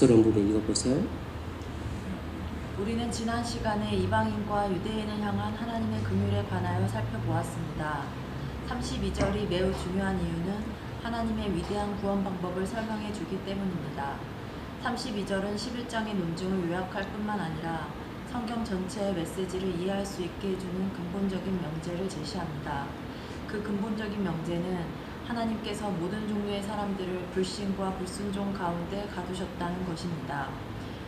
독서론 부분 읽어보세요. 우리는 지난 시간에 이방인과 유대인을 향한 하나님의 긍휼에 관하여 살펴보았습니다. 32절이 매우 중요한 이유는 하나님의 위대한 구원 방법을 설명해 주기 때문입니다. 32절은 11장의 논증을 요약할 뿐만 아니라 성경 전체의 메시지를 이해할 수 있게 해주는 근본적인 명제를 제시합니다. 그 근본적인 명제는 하나님께서 모든 종류의 사람들을 불신과 불순종 가운데 가두셨다는 것입니다.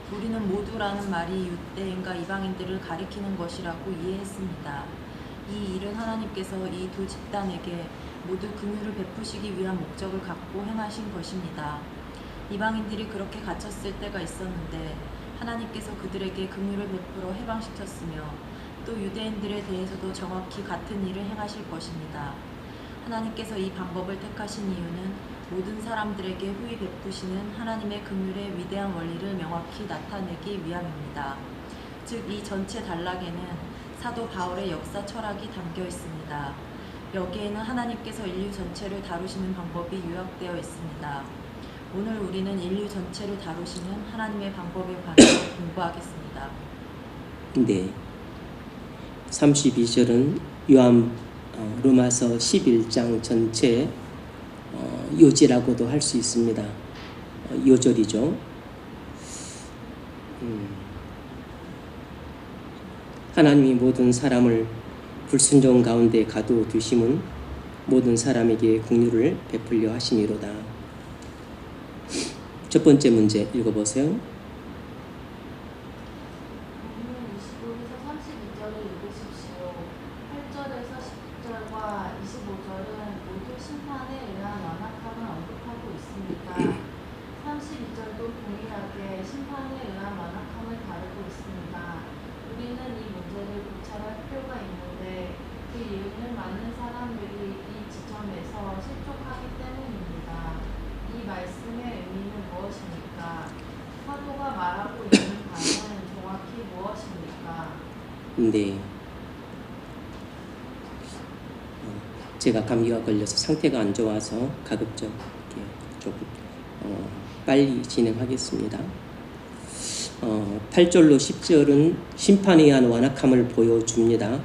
우리는 모두라는 말이 유대인과 이방인들을 가리키는 것이라고 이해했습니다. 이 일은 하나님께서 이 두 집단에게 모두 긍휼을 베푸시기 위한 목적을 갖고 행하신 것입니다. 이방인들이 그렇게 갇혔을 때가 있었는데 하나님께서 그들에게 긍휼을 베풀어 해방시켰으며 또 유대인들에 대해서도 정확히 같은 일을 행하실 것입니다. 하나님께서 이 방법을 택하신 이유는 모든 사람들에게 후히 베푸시는 하나님의 긍휼의 위대한 원리를 명확히 나타내기 위함입니다. 즉, 이 전체 단락에는 사도 바울의 역사 철학이 담겨 있습니다. 여기에는 하나님께서 인류 전체를 다루시는 방법이 요약되어 있습니다. 오늘 우리는 인류 전체를 다루시는 하나님의 방법에 관해서 공부하겠습니다. 네. 32절은 로마서 11장 전체 요지라고도 할 수 있습니다. 요절이죠. 하나님이 모든 사람을 불순종 가운데 가두두심은 모든 사람에게 긍휼을 베풀려 하심이로다. 첫 번째 문제 읽어보세요. 네. 제가 감기가 걸려서 상태가 안 좋아서 가급적 조금 빨리 진행하겠습니다. 8절로 10절은 심판에 의한 완악함을 보여줍니다.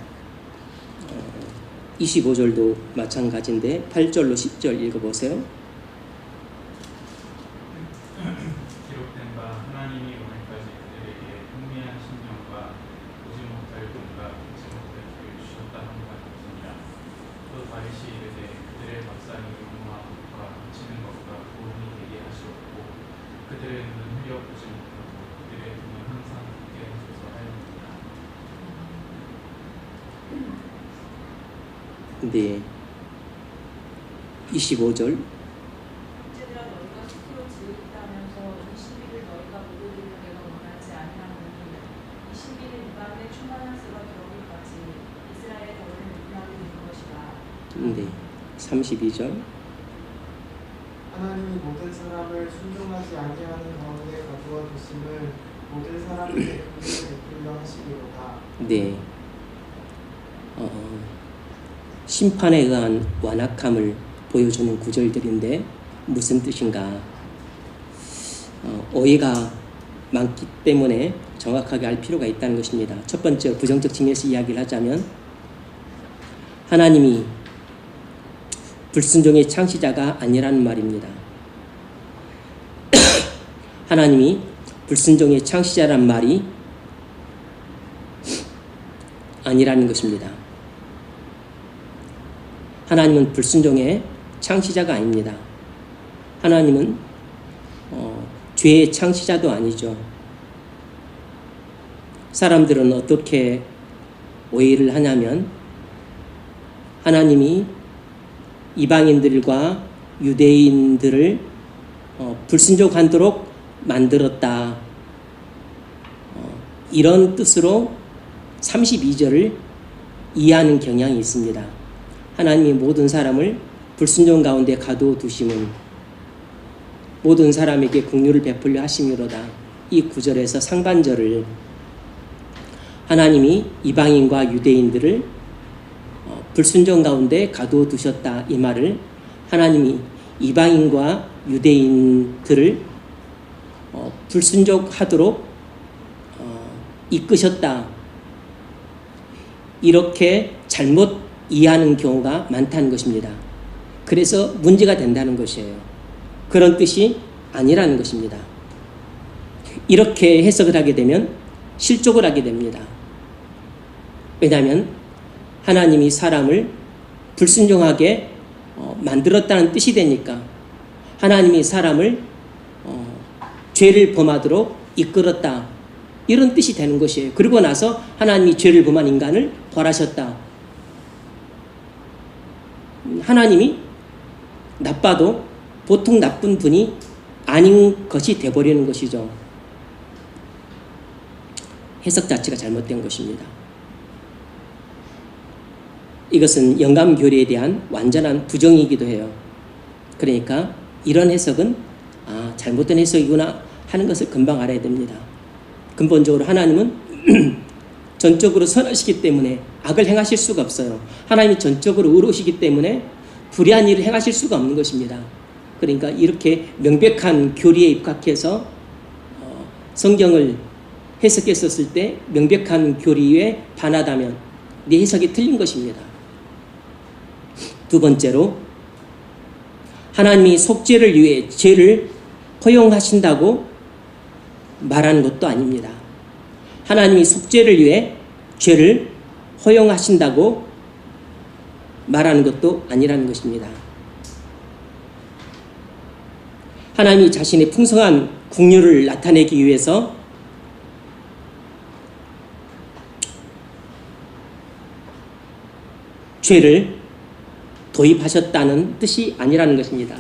25절도 마찬가지인데 8절로 10절 읽어보세요. 네. 25절. 네. 32절. 하나님이 모든 사람을 순종하지 아니하는 가운데 가두어 두심을 모든 사람에게 긍휼을 베풀려 하시리로다. 네. 심판에 의한 완악함을 보여주는 구절들인데 무슨 뜻인가? 오해가 많기 때문에 정확하게 알 필요가 있다는 것입니다. 첫 번째, 부정적 측면에서 이야기를 하자면 하나님이 불순종의 창시자가 아니라는 말입니다. 하나님이 불순종의 창시자란 말이 아니라는 것입니다. 하나님은 불순종의 창시자가 아닙니다. 하나님은 죄의 창시자도 아니죠. 사람들은 어떻게 오해를 하냐면 하나님이 이방인들과 유대인들을 불순종하도록 만들었다. 이런 뜻으로 32절을 이해하는 경향이 있습니다. 하나님이 모든 사람을 불순종 가운데 가두어두심은 모든 사람에게 긍휼을 베풀려 하심이로다. 이 구절에서 상반절을 하나님이 이방인과 유대인들을 불순종 가운데 가두어두셨다. 이 말을 하나님이 이방인과 유대인들을 불순종하도록 이끄셨다. 이렇게 잘못 이해하는 경우가 많다는 것입니다. 그래서 문제가 된다는 것이에요. 그런 뜻이 아니라는 것입니다. 이렇게 해석을 하게 되면 실족을 하게 됩니다. 왜냐하면 하나님이 사람을 불순종하게 만들었다는 뜻이 되니까 하나님이 사람을 죄를 범하도록 이끌었다. 이런 뜻이 되는 것이에요. 그리고 나서 하나님이 죄를 범한 인간을 벌하셨다. 하나님이 나빠도 보통 나쁜 분이 아닌 것이 돼버리는 것이죠. 해석 자체가 잘못된 것입니다. 이것은 영감교리에 대한 완전한 부정이기도 해요. 그러니까 이런 해석은 잘못된 해석이구나 하는 것을 금방 알아야 됩니다. 근본적으로 하나님은 전적으로 선하시기 때문에 악을 행하실 수가 없어요. 하나님이 전적으로 의로우시기 때문에 불의한 일을 행하실 수가 없는 것입니다. 그러니까 이렇게 명백한 교리에 입각해서 성경을 해석했었을 때 명백한 교리에 반하다면 네 해석이 틀린 것입니다. 두 번째로 하나님이 속죄를 위해 죄를 허용하신다고 말하는 것도 아닙니다. 하나님이 속죄를 위해 죄를 허용하신다고 말하는 것도 아니라는 것입니다. 하나님이 자신의 풍성한 국률을 나타내기 위해서 죄를 도입하셨다는 뜻이 아니라는 것입니다.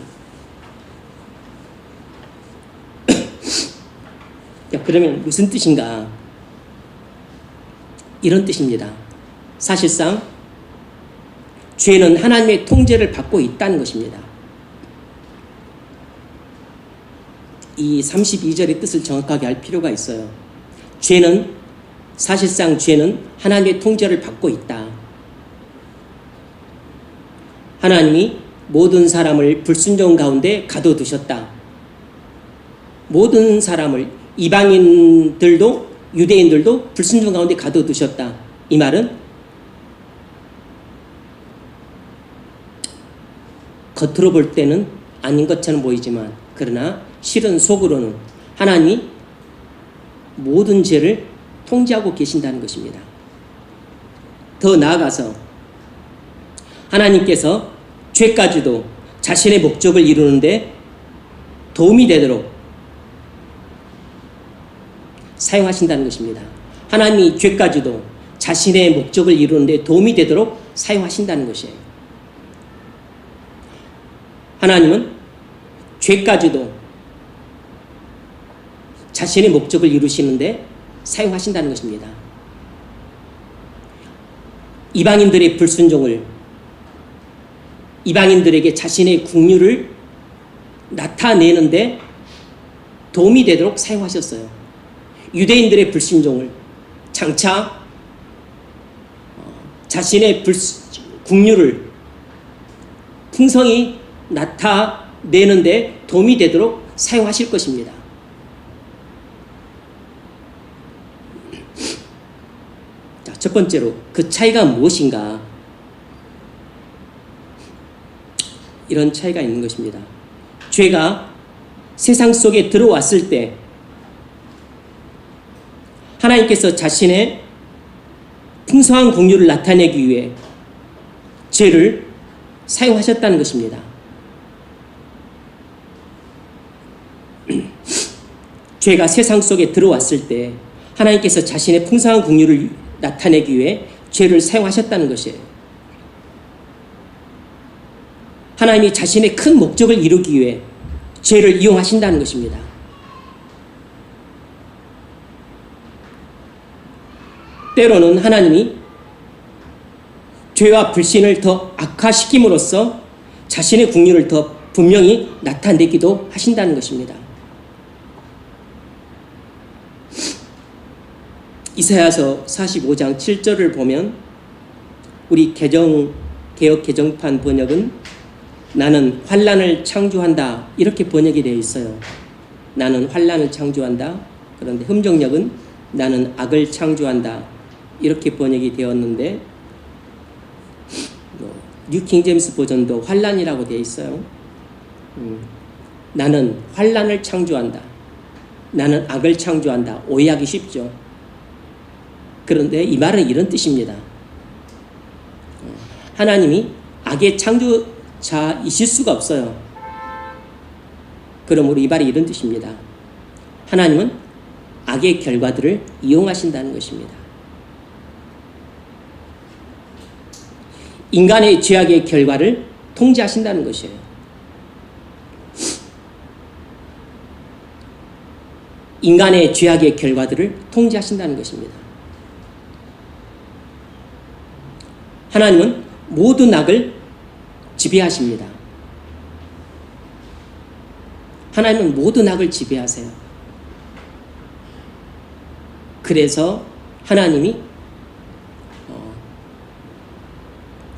그러면 무슨 뜻인가? 이런 뜻입니다. 사실상 죄는 하나님의 통제를 받고 있다는 것입니다. 이 32절의 뜻을 정확하게 알 필요가 있어요. 사실상 죄는 하나님의 통제를 받고 있다. 하나님이 모든 사람을 불순종 가운데 가둬두셨다. 모든 사람을 이방인들도 유대인들도 불순종 가운데 가둬두셨다. 이 말은 겉으로 볼 때는 아닌 것처럼 보이지만 그러나 실은 속으로는 하나님이 모든 죄를 통제하고 계신다는 것입니다. 더 나아가서 하나님께서 죄까지도 자신의 목적을 이루는데 도움이 되도록 사용하신다는 것입니다. 하나님이 죄까지도 자신의 목적을 이루는데 도움이 되도록 사용하신다는 것이에요. 하나님은 죄까지도 자신의 목적을 이루시는데 사용하신다는 것입니다. 이방인들의 불순종을 이방인들에게 자신의 국률을 나타내는데 도움이 되도록 사용하셨어요. 유대인들의 불순종을 장차 자신의 국률을 풍성히 나타내는데 도움이 되도록 사용하실 것입니다. 자, 첫 번째로 그 차이가 무엇인가? 이런 차이가 있는 것입니다. 죄가 세상 속에 들어왔을 때 하나님께서 자신의 풍성한 공유를 나타내기 위해 죄를 사용하셨다는 것입니다. 죄가 세상 속에 들어왔을 때 하나님께서 자신의 풍성한 공유를 나타내기 위해 죄를 사용하셨다는 것이에요. 하나님이 자신의 큰 목적을 이루기 위해 죄를 이용하신다는 것입니다. 때로는 하나님이 죄와 불신을 더 악화시킴으로써 자신의 국률을 더 분명히 나타내기도 하신다는 것입니다. 이사야서 45장 7절을 보면 우리 개역 개정판 번역은 나는 환난을 창조한다 이렇게 번역이 되어 있어요. 나는 환난을 창조한다. 그런데 흠정역은 나는 악을 창조한다. 이렇게 번역이 되었는데 뉴 킹제임스 버전도 환난이라고 되어 있어요. 나는 환난을 창조한다. 나는 악을 창조한다. 오해하기 쉽죠. 그런데 이 말은 이런 뜻입니다. 하나님이 악의 창조자이실 수가 없어요. 그러므로 이 말이 이런 뜻입니다. 하나님은 악의 결과들을 이용하신다는 것입니다. 인간의 죄악의 결과를 통제하신다는 것이에요. 인간의 죄악의 결과들을 통제하신다는 것입니다. 하나님은 모든 악을 지배하십니다. 하나님은 모든 악을 지배하세요. 그래서 하나님이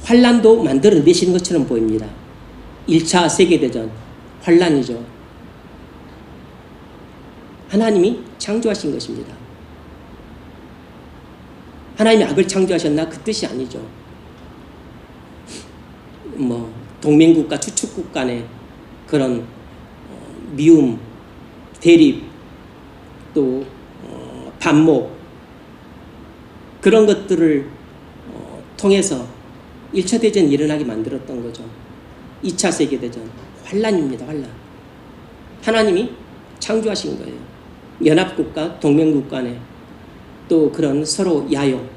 환난도 만들어내시는 것처럼 보입니다. 1차 세계대전 환난이죠. 하나님이 창조하신 것입니다. 하나님이 악을 창조하셨나? 그 뜻이 아니죠. 동맹국가, 추축국 간의 그런 미움, 대립, 또 반목, 그런 것들을 통해서 1차 대전이 일어나게 만들었던 거죠. 2차 세계대전 환난입니다. 환난. 하나님이 창조하신 거예요. 연합국가, 동맹국 간에 또 그런 서로 야욕,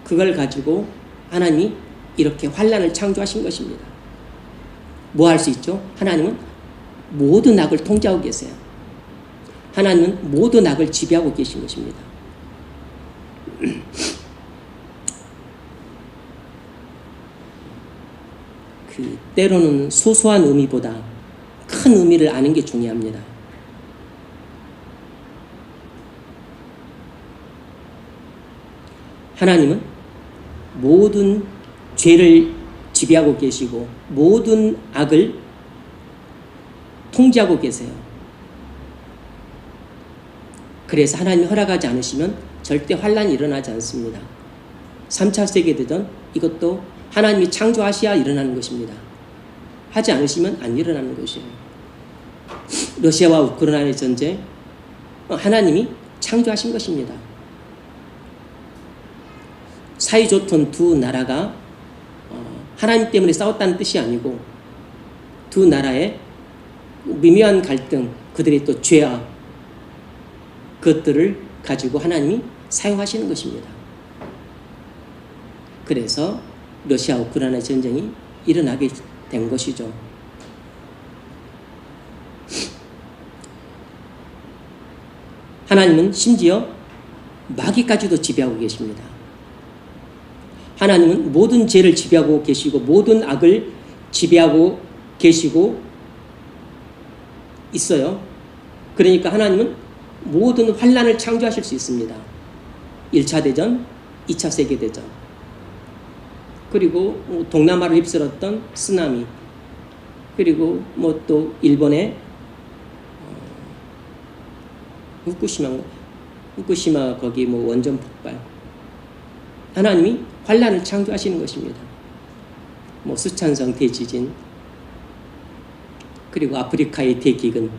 그걸 가지고 하나님이 이렇게 환난을 창조하신 것입니다. 뭐 할 수 있죠? 하나님은 모든 악을 통제하고 계세요. 하나님은 모든 악을 지배하고 계신 것입니다. 때로는 소소한 의미보다 큰 의미를 아는 게 중요합니다. 하나님은 모든 죄를 지배하고 계시고 모든 악을 통제하고 계세요. 그래서 하나님이 허락하지 않으시면 절대 환난이 일어나지 않습니다. 3차 세계대전 이것도 하나님이 창조하셔야 일어나는 것입니다. 하지 않으시면 안 일어나는 것이에요. 러시아와 우크라이나의 전쟁 하나님이 창조하신 것입니다. 사이좋던 두 나라가 하나님 때문에 싸웠다는 뜻이 아니고 두 나라의 미묘한 갈등, 그들의 또 죄악, 그것들을 가지고 하나님이 사용하시는 것입니다. 그래서 러시아 우크라이나 전쟁이 일어나게 된 것이죠. 하나님은 심지어 마귀까지도 지배하고 계십니다. 하나님은 모든 죄를 지배하고 계시고 모든 악을 지배하고 계시고 있어요. 그러니까 하나님은 모든 환난을 창조하실 수 있습니다. 1차 대전, 2차 세계대전, 그리고 동남아를 휩쓸었던 쓰나미, 그리고 또 일본의 후쿠시마 거기 원전 폭발. 하나님이 환난을 창조하시는 것입니다. 스촨성 대지진, 그리고 아프리카의 대기근,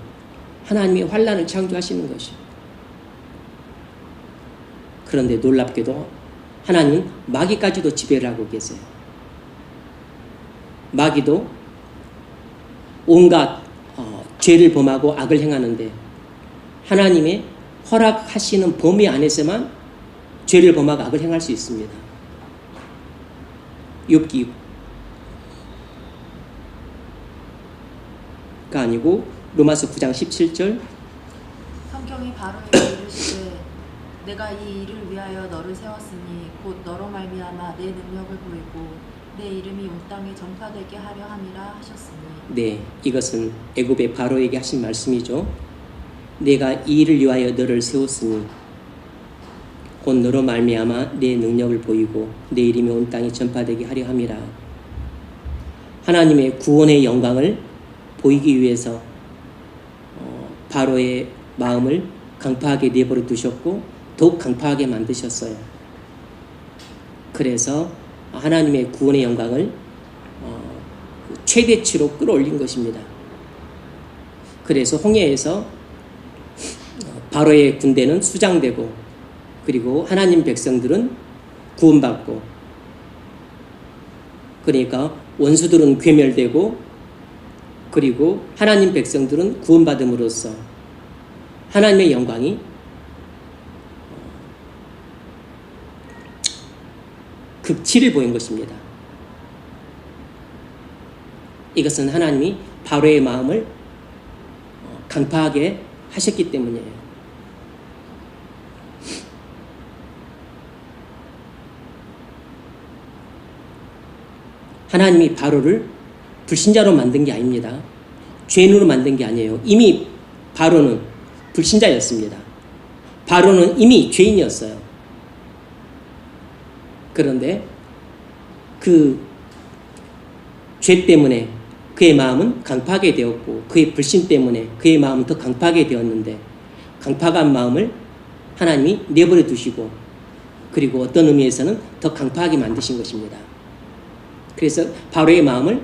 하나님이 환난을 창조하시는 것입니다. 그런데 놀랍게도 하나님은 마귀까지도 지배를 하고 계세요. 마귀도 온갖 죄를 범하고 악을 행하는데 하나님의 허락하시는 범위 안에서만 죄를 범하고 악을 행할 수 있습니다. 욥기가 아니고 로마서 9장 17절. 성경이 바로에게 이르시되 내가 이 일을 위하여 너를 세웠으니 곧 너로 말미암아 내 능력을 보이고 내 이름이 온 땅에 전파되게 하려 함이라 하셨으니. 네, 이것은 애굽의 바로에게 하신 말씀이죠. 내가 이 일을 위하여 너를 세웠으니 곧 너로 말미암아 내 능력을 보이고 내 이름이 온 땅에 전파되게 하려 함이라. 하나님의 구원의 영광을 보이기 위해서 바로의 마음을 강팍하게 내버려 두셨고 더욱 강팍하게 만드셨어요. 그래서 하나님의 구원의 영광을 최대치로 끌어올린 것입니다. 그래서 홍해에서 바로의 군대는 수장되고 그리고 하나님 백성들은 구원받고 그러니까 원수들은 괴멸되고 그리고 하나님 백성들은 구원받음으로써 하나님의 영광이 극치를 보인 것입니다. 이것은 하나님이 바로의 마음을 강팍하게 하셨기 때문이에요. 하나님이 바로를 불신자로 만든 게 아닙니다. 죄인으로 만든 게 아니에요. 이미 바로는 불신자였습니다. 바로는 이미 죄인이었어요. 그런데 그 죄 때문에 그의 마음은 강팍하게 되었고 그의 불신 때문에 그의 마음은 더 강팍하게 되었는데 강팍한 마음을 하나님이 내버려 두시고 그리고 어떤 의미에서는 더 강팍하게 만드신 것입니다. 그래서 바로의 마음을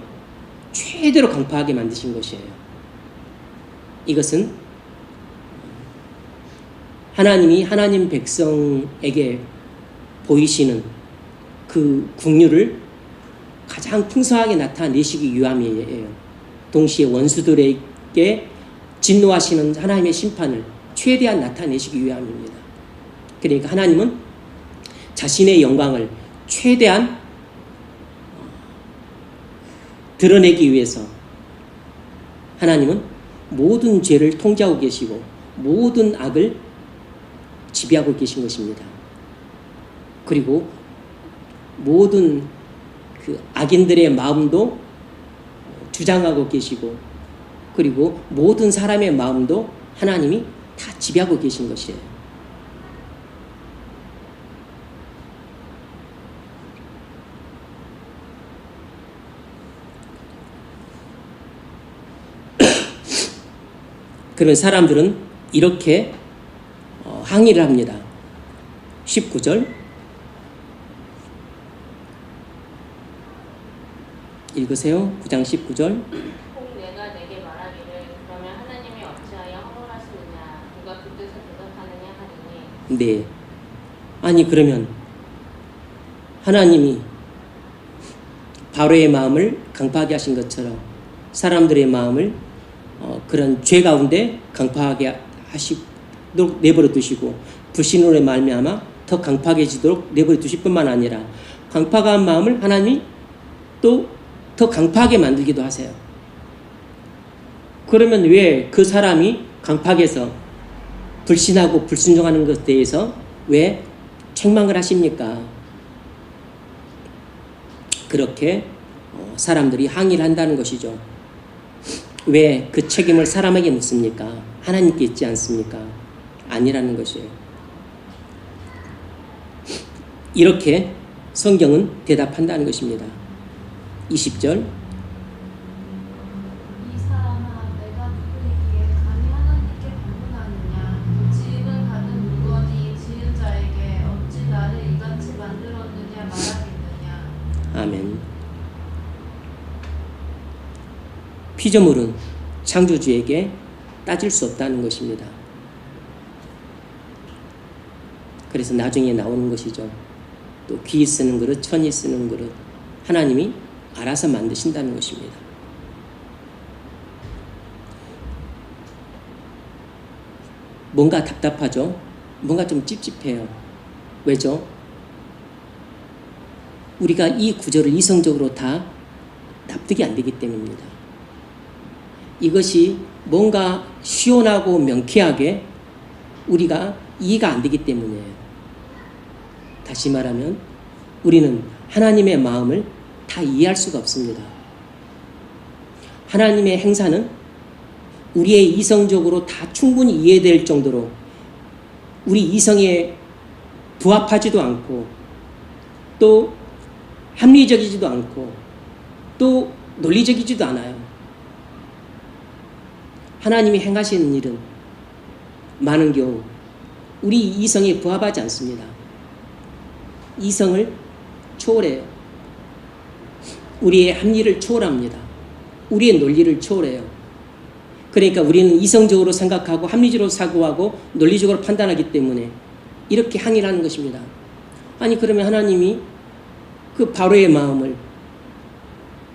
최대로 강팍하게 만드신 것이에요. 이것은 하나님이 하나님 백성에게 보이시는 그 긍휼을 가장 풍성하게 나타내시기 위함이에요. 동시에 원수들에게 진노하시는 하나님의 심판을 최대한 나타내시기 위함입니다. 그러니까 하나님은 자신의 영광을 최대한 드러내기 위해서 하나님은 모든 죄를 통제하고 계시고 모든 악을 지배하고 계신 것입니다. 그리고 모든 그 악인들의 마음도 주장하고 계시고 그리고 모든 사람의 마음도 하나님이 다 지배하고 계신 것이에요. 그러면 사람들은 이렇게 항의를 합니다. 19절 읽으세요. 9장 19절. 혹 내가 내게 말하기를 그러면 하나님이 어찌하여 허물하시느냐 누가 그 뜻을 대답하느냐 하리니. 네. 아니 그러면 하나님이 바로의 마음을 강팍하게 하신 것처럼 사람들의 마음을 그런 죄 가운데 강팍하게 하시도록 내버려 두시고 불신으로 말미암아 더 강팍해지도록 내버려 두실 뿐만 아니라 강팍한 마음을 하나님이 또 더 강팍하게 만들기도 하세요. 그러면 왜 그 사람이 강팍해서 불신하고 불순종하는 것에 대해서 왜 책망을 하십니까? 그렇게 사람들이 항의를 한다는 것이죠. 왜 그 책임을 사람에게 묻습니까? 하나님께 있지 않습니까? 아니라는 것이에요. 이렇게 성경은 대답한다는 것입니다. 20절. 이 사람아 내가 누구이기에 감히 하나님께 방문하느냐 지음을 받은 물건이 지은 자에게 어찌 나를 이같이 만들었느냐 말하겠느냐. 아멘. 피조물은 창조주에게 따질 수 없다는 것입니다. 그래서 나중에 나오는 것이죠. 또 귀 쓰는 그릇, 천이 쓰는 그릇, 하나님이 알아서 만드신다는 것입니다. 뭔가 답답하죠? 뭔가 좀 찝찝해요. 왜죠? 우리가 이 구절을 이성적으로 다 납득이 안 되기 때문입니다. 이것이 뭔가 시원하고 명쾌하게 우리가 이해가 안 되기 때문이에요. 다시 말하면 우리는 하나님의 마음을 다 이해할 수가 없습니다. 하나님의 행사는 우리의 이성적으로 다 충분히 이해될 정도로 우리 이성에 부합하지도 않고 또 합리적이지도 않고 또 논리적이지도 않아요. 하나님이 행하시는 일은 많은 경우 우리 이성에 부합하지 않습니다. 이성을 초월해요. 우리의 합리를 초월합니다. 우리의 논리를 초월해요. 그러니까 우리는 이성적으로 생각하고 합리적으로 사고하고 논리적으로 판단하기 때문에 이렇게 항의를 하는 것입니다. 아니 그러면 하나님이 그 바로의 마음을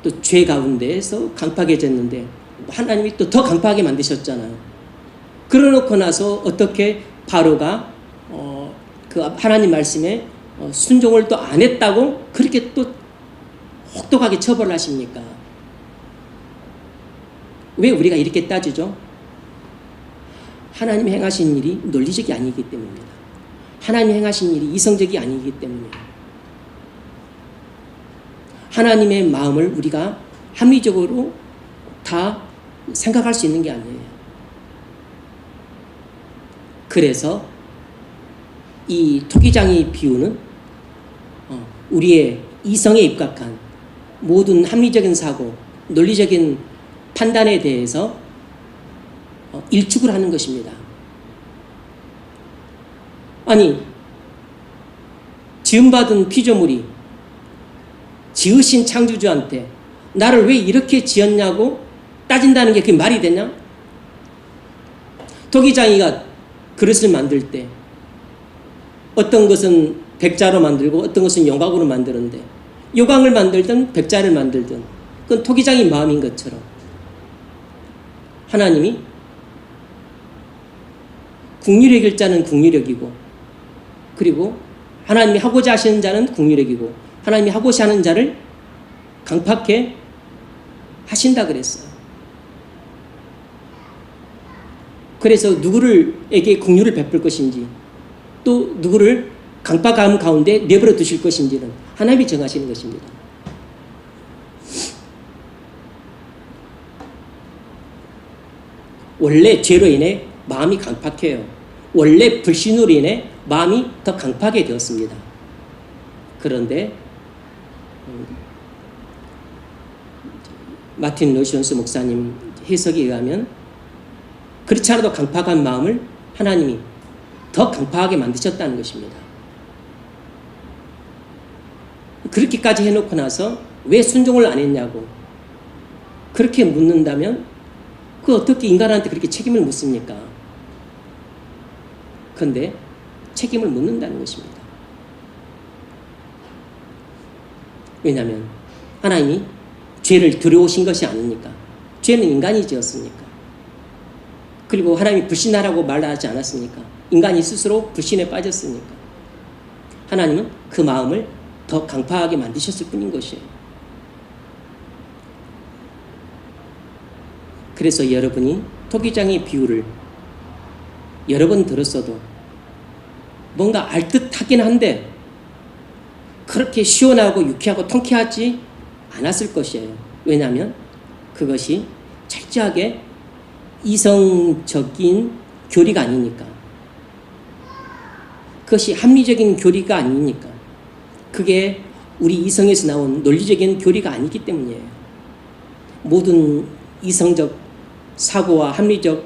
또 죄 가운데에서 강팍해졌는데 하나님이 또 더 강팍하게 만드셨잖아요. 그러놓고 나서 어떻게 바로가 그 하나님 말씀에 순종을 또 안 했다고 그렇게 또 혹독하게 처벌을 하십니까? 왜 우리가 이렇게 따지죠? 하나님이 행하신 일이 논리적이 아니기 때문입니다. 하나님이 행하신 일이 이성적이 아니기 때문에 하나님의 마음을 우리가 합리적으로 다 생각할 수 있는 게 아니에요. 그래서 이 토기장의 비유는 우리의 이성에 입각한 모든 합리적인 사고, 논리적인 판단에 대해서 일축을 하는 것입니다. 아니, 지음받은 피조물이 지으신 창조주한테 나를 왜 이렇게 지었냐고 따진다는 게 그게 말이 되냐? 토기장이가 그릇을 만들 때 어떤 것은 백자로 만들고 어떤 것은 요강으로 만드는데 요강을 만들든 백자를 만들든 그건 토기장의 마음인 것처럼 하나님이 국률의 자는 국률력이고 그리고 하나님이 하고자 하시는 자는 국률력이고 하나님이 하고자 하는 자를 강팍해 하신다 그랬어요. 그래서 누구에게 국률을 베풀 것인지 또 누구를 강팍함 가운데 내버려 두실 것인지는 하나님이 정하시는 것입니다. 원래 죄로 인해 마음이 강팍해요. 원래 불신으로 인해 마음이 더 강팍하게 되었습니다. 그런데 마틴 로이존스 목사님 해석에 의하면 그렇지 않아도 강팍한 마음을 하나님이 더 강팍하게 만드셨다는 것입니다. 그렇게까지 해놓고 나서 왜 순종을 안 했냐고 그렇게 묻는다면 그 어떻게 인간한테 그렇게 책임을 묻습니까? 그런데 책임을 묻는다는 것입니다. 왜냐하면 하나님이 죄를 들여오신 것이 아니니까. 죄는 인간이 지었으니까. 그리고 하나님이 불신하라고 말하지 않았으니까. 인간이 스스로 불신에 빠졌으니까. 하나님은 그 마음을 더 강팍하게 만드셨을 뿐인 것이에요. 그래서 여러분이 토기장의 비유를 여러 번 들었어도 뭔가 알듯하긴 한데 그렇게 시원하고 유쾌하고 통쾌하지 않았을 것이에요. 왜냐하면 그것이 철저하게 이성적인 교리가 아니니까. 그것이 합리적인 교리가 아니니까. 그게 우리 이성에서 나온 논리적인 교리가 아니기 때문이에요. 모든 이성적 사고와 합리적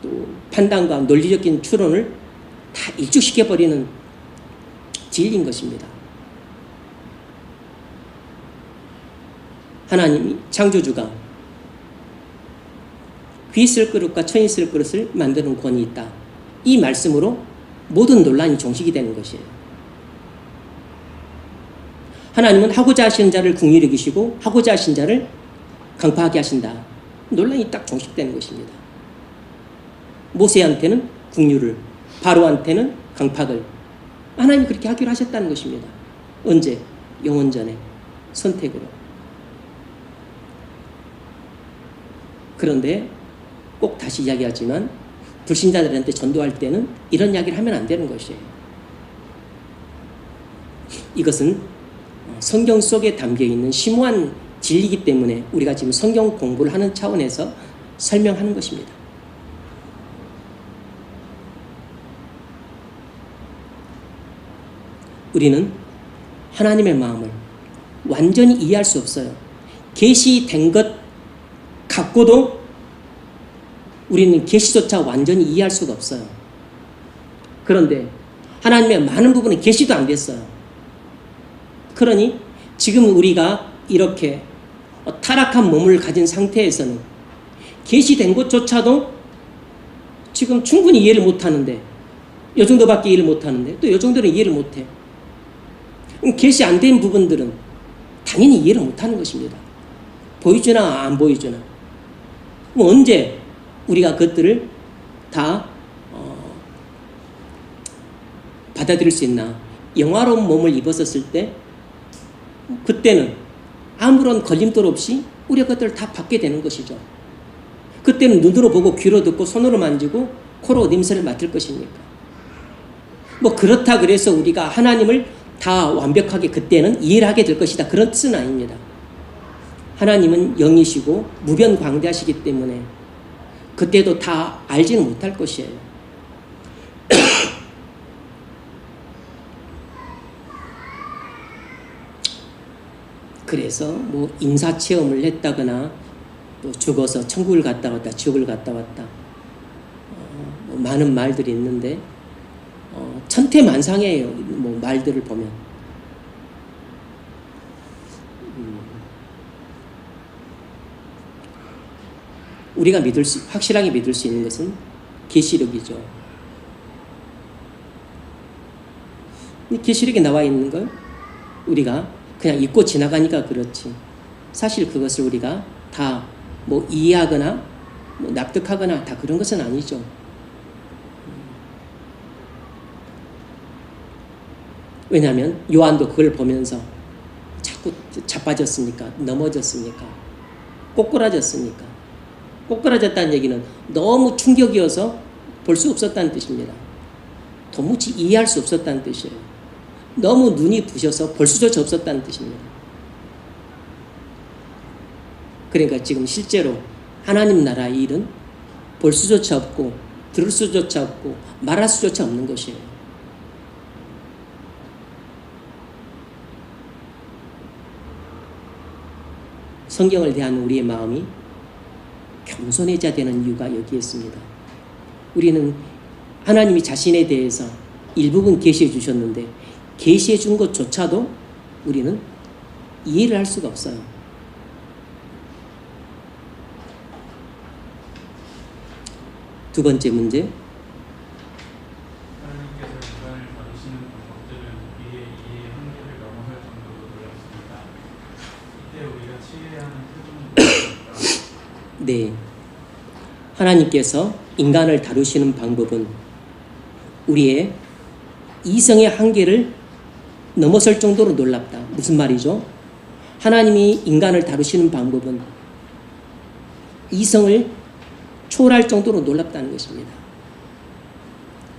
또 판단과 논리적인 추론을 다 일축시켜버리는 진리인 것입니다. 하나님이 창조주가 귀 있을 그릇과 천 있을 그릇을 만드는 권이 있다. 이 말씀으로 모든 논란이 종식이 되는 것이에요. 하나님은 하고자 하시는 자를 긍휼히 여기시고 하고자 하신 자를 강팍하게 하신다. 논란이 딱 종식되는 것입니다. 모세한테는 긍휼을, 바로한테는 강팍을 하나님이 그렇게 하기로 하셨다는 것입니다. 언제? 영원전에 선택으로. 그런데 꼭 다시 이야기하지만 불신자들한테 전도할 때는 이런 이야기를 하면 안 되는 것이에요. 이것은 성경 속에 담겨있는 심오한 진리이기 때문에 우리가 지금 성경 공부를 하는 차원에서 설명하는 것입니다. 우리는 하나님의 마음을 완전히 이해할 수 없어요. 계시된 것 갖고도 우리는 계시조차 완전히 이해할 수가 없어요. 그런데 하나님의 많은 부분은 계시도 안 됐어요. 그러니 지금 우리가 이렇게 타락한 몸을 가진 상태에서는 계시된 것조차도 지금 충분히 이해를 못하는데, 이 정도밖에 이해를 못하는데 또 이 정도는 이해를 못해. 계시 안 된 부분들은 당연히 이해를 못하는 것입니다. 보이주나 안 보이주나. 뭐 언제 우리가 그것들을 다 받아들일 수 있나. 영화로운 몸을 입었었을 때 그때는 아무런 걸림돌 없이 우리가 그것들을 다 받게 되는 것이죠. 그때는 눈으로 보고 귀로 듣고 손으로 만지고 코로 냄새를 맡을 것이니까. 뭐 그렇다 그래서 우리가 하나님을 다 완벽하게 그때는 이해를 하게 될 것이다, 그런 뜻은 아닙니다. 하나님은 영이시고 무변광대하시기 때문에 그때도 다 알지는 못할 것이에요. 그래서 뭐 임사체험을 했다거나 또 죽어서 천국을 갔다 왔다, 지옥을 갔다 왔다, 뭐 많은 말들이 있는데 천태만상이에요. 뭐 말들을 보면 우리가 확실하게 믿을 수 있는 것은 계시록이죠. 이 계시록에 나와 있는 걸 우리가 그냥 잊고 지나가니까 그렇지, 사실 그것을 우리가 다 뭐 이해하거나 뭐 납득하거나 다 그런 것은 아니죠. 왜냐하면 요한도 그걸 보면서 자꾸 자빠졌으니까, 넘어졌으니까, 꼬꾸라졌으니까. 꼬꾸라졌다는 얘기는 너무 충격이어서 볼 수 없었다는 뜻입니다. 도무지 이해할 수 없었다는 뜻이에요. 너무 눈이 부셔서 볼 수조차 없었다는 뜻입니다. 그러니까 지금 실제로 하나님 나라의 일은 볼 수조차 없고 들을 수조차 없고 말할 수조차 없는 것이에요. 성경을 대하는 우리의 마음이 겸손해져야 되는 이유가 여기에 있습니다. 우리는 하나님이 자신에 대해서 일부분 계시해 주셨는데 계시해 준 것조차도 우리는 이해를 할 수가 없어요. 두 번째 문제. 하나님께서 인간을 다루시는 방법들은 우리의 이해의 한계를 넘어설 정도로 놀랍습니다. 이때 우리가 취해야 하는 태도는 무엇입니까? 네. 하나님께서 인간을 다루시는 방법은 우리의 이성의 한계를 넘어설 정도로 놀랍다. 무슨 말이죠? 하나님이 인간을 다루시는 방법은 이성을 초월할 정도로 놀랍다는 것입니다.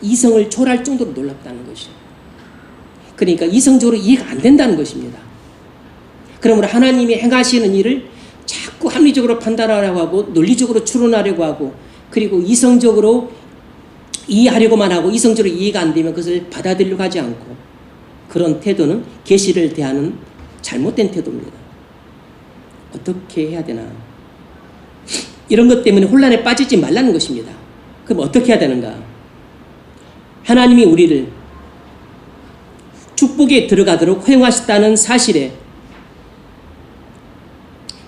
이성을 초월할 정도로 놀랍다는 것이죠. 그러니까 이성적으로 이해가 안 된다는 것입니다. 그러므로 하나님이 행하시는 일을 자꾸 합리적으로 판단하려고 하고 논리적으로 추론하려고 하고 그리고 이성적으로 이해하려고만 하고 이성적으로 이해가 안 되면 그것을 받아들이려고 하지 않고, 그런 태도는 계시를 대하는 잘못된 태도입니다. 어떻게 해야 되나? 이런 것 때문에 혼란에 빠지지 말라는 것입니다. 그럼 어떻게 해야 되는가? 하나님이 우리를 축복에 들어가도록 허용하셨다는 사실에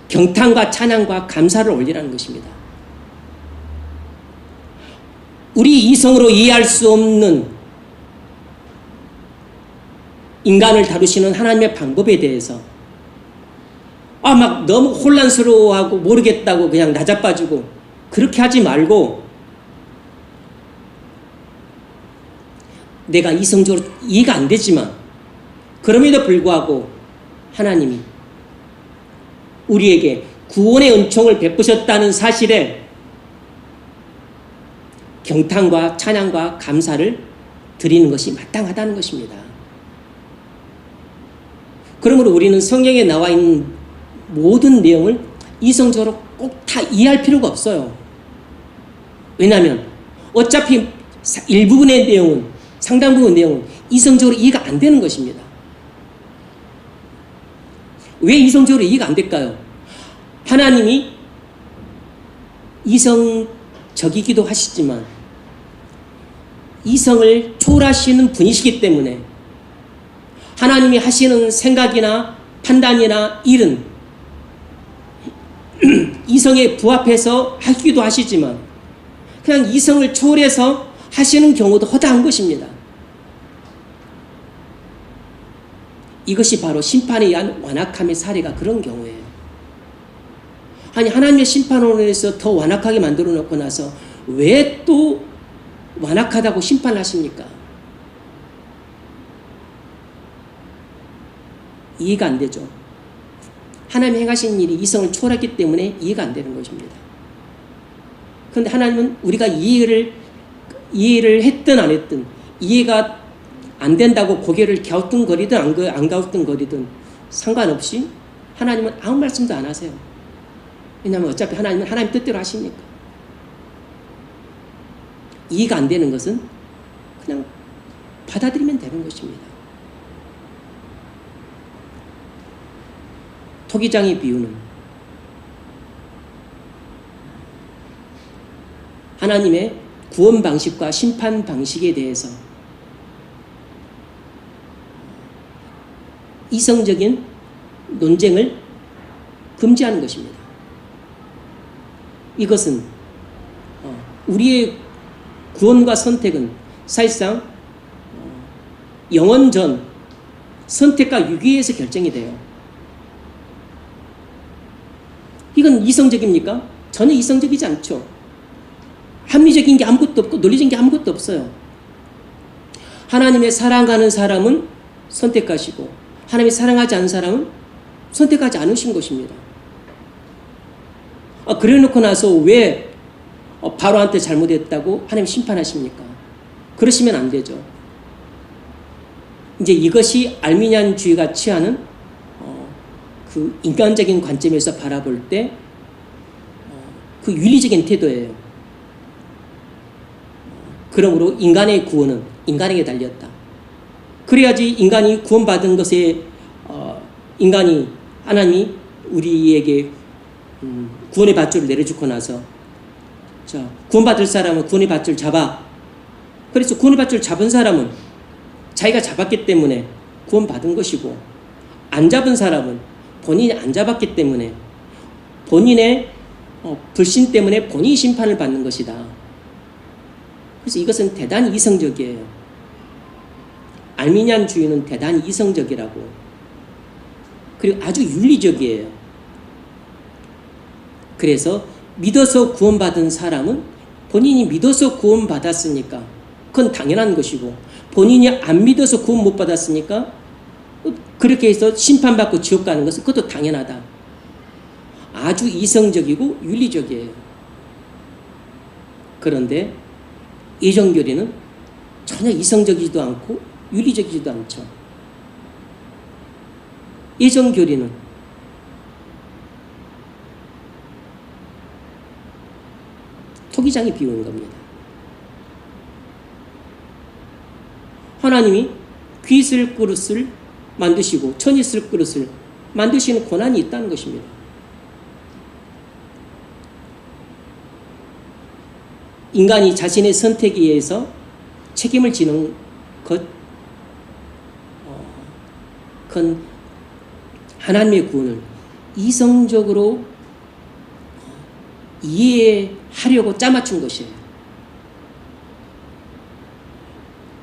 경탄과 찬양과 감사를 올리라는 것입니다. 우리 이성으로 이해할 수 없는 인간을 다루시는 하나님의 방법에 대해서 막 너무 혼란스러워하고 모르겠다고 그냥 나자빠지고 그렇게 하지 말고, 내가 이성적으로 이해가 안 되지만 그럼에도 불구하고 하나님이 우리에게 구원의 은총을 베푸셨다는 사실에 경탄과 찬양과 감사를 드리는 것이 마땅하다는 것입니다. 그러므로 우리는 성경에 나와 있는 모든 내용을 이성적으로 꼭 다 이해할 필요가 없어요. 왜냐하면 어차피 일부분의 내용은, 상당 부분 내용은 이성적으로 이해가 안 되는 것입니다. 왜 이성적으로 이해가 안 될까요? 하나님이 이성 적이기도 하시지만 이성을 초월하시는 분이시기 때문에 하나님이 하시는 생각이나 판단이나 일은 이성에 부합해서 하기도 하시지만 그냥 이성을 초월해서 하시는 경우도 허다한 것입니다. 이것이 바로 심판에 의한 완악함의 사례가 그런 경우예요. 아니, 하나님의 심판으로 해서 더 완악하게 만들어 놓고 나서 왜 또 완악하다고 심판을 하십니까? 이해가 안 되죠. 하나님이 행하신 일이 이성을 초월했기 때문에 이해가 안 되는 것입니다. 그런데 하나님은 우리가 이해를 했든 안 했든 이해가 안 된다고 고개를 갸우뚱거리든 안 갸우뚱거리든 상관없이 하나님은 아무 말씀도 안 하세요. 왜냐하면 어차피 하나님은 하나님 뜻대로 하시니까. 이해가 안 되는 것은 그냥 받아들이면 되는 것입니다. 토기장의 비유는 하나님의 구원 방식과 심판 방식에 대해서 이성적인 논쟁을 금지하는 것입니다. 이것은 우리의 구원과 선택은 사실상 영원 전 선택과 유기에서 결정이 돼요. 이건 이성적입니까? 전혀 이성적이지 않죠. 합리적인 게 아무것도 없고 논리적인 게 아무것도 없어요. 하나님의 사랑하는 사람은 선택하시고 하나님이 사랑하지 않는 사람은 선택하지 않으신 것입니다. 그래 놓고 나서 왜 바로한테 잘못했다고 하나님 심판하십니까? 그러시면 안 되죠. 이제 이것이 알미니안주의가 취하는 그 인간적인 관점에서 바라볼 때 그 윤리적인 태도예요. 그러므로 인간의 구원은 인간에게 달렸다. 그래야지 인간이 구원받은 것에 인간이 하나님이 우리에게 구원의 밧줄을 내려주고 나서 자, 구원받을 사람은 구원의 밧줄 잡아. 그래서 구원의 밧줄 잡은 사람은 자기가 잡았기 때문에 구원받은 것이고 안 잡은 사람은 본인이 안 잡았기 때문에 본인의 불신 때문에 본인이 심판을 받는 것이다. 그래서 이것은 대단히 이성적이에요. 알미니안주의는 대단히 이성적이라고. 그리고 아주 윤리적이에요. 그래서 믿어서 구원받은 사람은 본인이 믿어서 구원받았으니까 그건 당연한 것이고 본인이 안 믿어서 구원 못 받았으니까 그렇게 해서 심판받고 지옥 가는 것은 그것도 당연하다. 아주 이성적이고 윤리적이에요. 그런데 이정교리는 전혀 이성적이지도 않고 윤리적이지도 않죠. 이정교리는 토기장이 비우는 겁니다. 하나님이 귀 쓸 그릇을 만드시고 천이 쓸 그릇을 만드시는 권한이 있다는 것입니다. 인간이 자신의 선택에 의해서 책임을 지는 것, 그건 하나님의 구원을 이성적으로 이해하려고 짜맞춘 것이에요.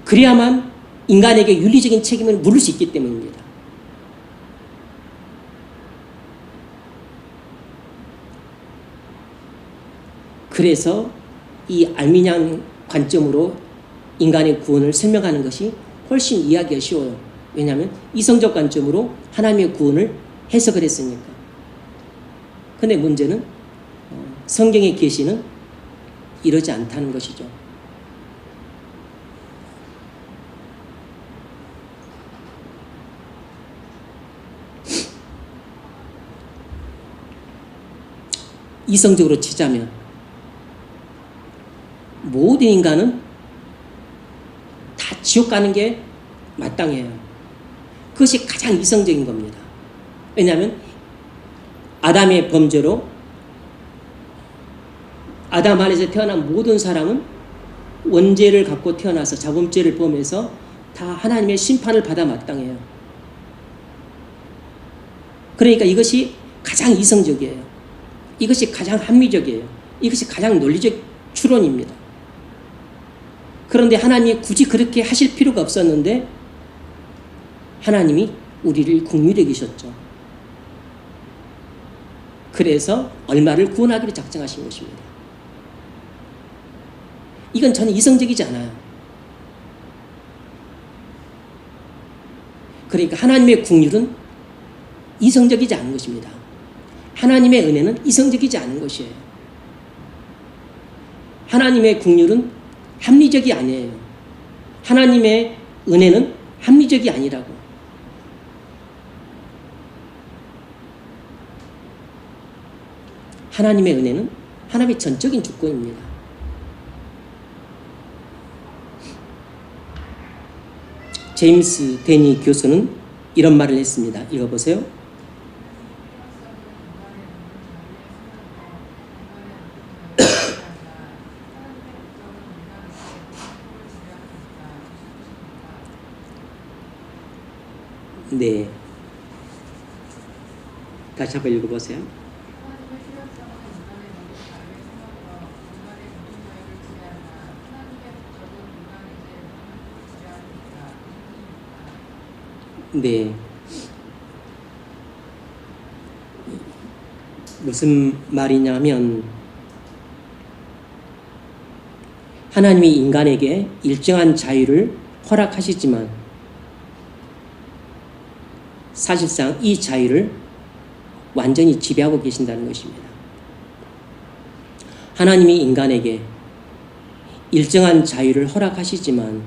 그래야만 인간에게 윤리적인 책임을 물을 수 있기 때문입니다. 그래서 이 알미니안 관점으로 인간의 구원을 설명하는 것이 훨씬 이해하기가 쉬워요. 왜냐하면 이성적 관점으로 하나님의 구원을 해석을 했으니까. 그런데 문제는 성경의 계시는 이러지 않다는 것이죠. 이성적으로 치자면 모든 인간은 다 지옥 가는 게 마땅해요. 그것이 가장 이성적인 겁니다. 왜냐하면 아담의 범죄로 아담 안에서 태어난 모든 사람은 원죄를 갖고 태어나서 자범죄를 범해서 다 하나님의 심판을 받아 마땅해요. 그러니까 이것이 가장 이성적이에요. 이것이 가장 합리적이에요. 이것이 가장 논리적 추론입니다. 그런데 하나님이 굳이 그렇게 하실 필요가 없었는데 하나님이 우리를 국률해 계셨죠. 그래서 얼마를 구원하기로 작정하신 것입니다. 이건 전혀 이성적이지 않아요. 그러니까 하나님의 국률은 이성적이지 않은 것입니다. 하나님의 은혜는 이성적이지 않은 것이에요. 하나님의 국률은 합리적이 아니에요. 하나님의 은혜는 합리적이 아니라고. 하나님의 은혜는 하나님의 전적인 주권입니다. 제임스 데니 교수는 이런 말을 했습니다. 읽어보세요. 네. 다시 한번 읽어보세요. 네. 무슨 말이냐면 하나님이 인간에게 일정한 자유를 허락하시지만 사실상 이 자유를 완전히 지배하고 계신다는 것입니다. 하나님이 인간에게 일정한 자유를 허락하시지만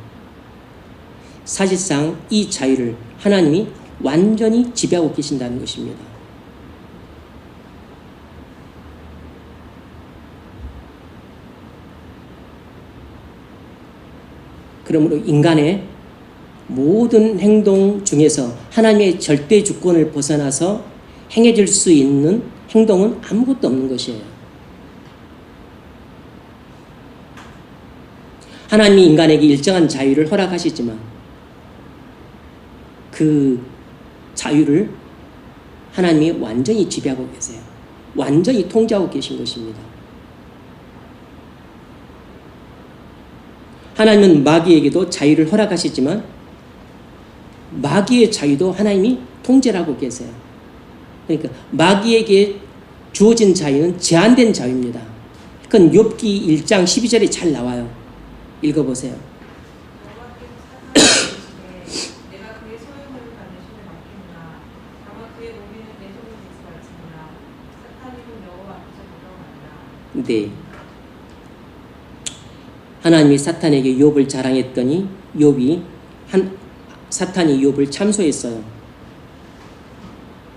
사실상 이 자유를 하나님이 완전히 지배하고 계신다는 것입니다. 그러므로 인간의 모든 행동 중에서 하나님의 절대 주권을 벗어나서 행해질 수 있는 행동은 아무것도 없는 것이에요. 하나님이 인간에게 일정한 자유를 허락하시지만 그 자유를 하나님이 완전히 지배하고 계세요. 완전히 통제하고 계신 것입니다. 하나님은 마귀에게도 자유를 허락하시지만 마귀의 자유도 하나님이 통제를 하고 계세요. 그러니까 마귀에게 주어진 자유는 제한된 자유입니다. 그건 욥기 1장 12절에 잘 나와요. 읽어보세요. 내가 그의 소용을 받으심을 맡긴다. 다만 그의 몸에는 내 손을 대지 말지니라. 사탄이는 여호와 앞에서 물러간다. 네. 하나님이 사탄에게 욥을 자랑했더니 사탄이 욥을 참소했어요.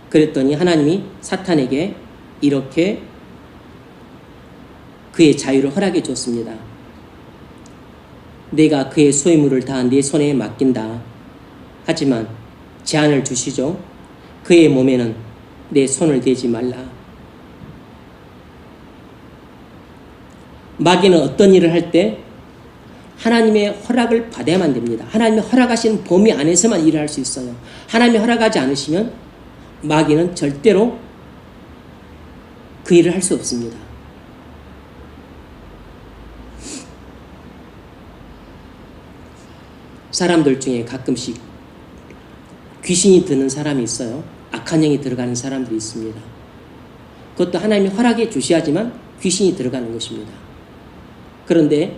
그랬더니 하나님이 사탄에게 이렇게 그의 자유를 허락해 줬습니다. 내가 그의 소유물을 다 내 손에 맡긴다. 하지만 제한을 주시죠. 그의 몸에는 내 손을 대지 말라. 마귀는 어떤 일을 할 때 하나님의 허락을 받아야만 됩니다. 하나님이 허락하신 범위 안에서만 일을 할 수 있어요. 하나님이 허락하지 않으시면 마귀는 절대로 그 일을 할 수 없습니다. 사람들 중에 가끔씩 귀신이 드는 사람이 있어요. 악한 영이 들어가는 사람들이 있습니다. 그것도 하나님이 허락해 주셔야지만 귀신이 들어가는 것입니다. 그런데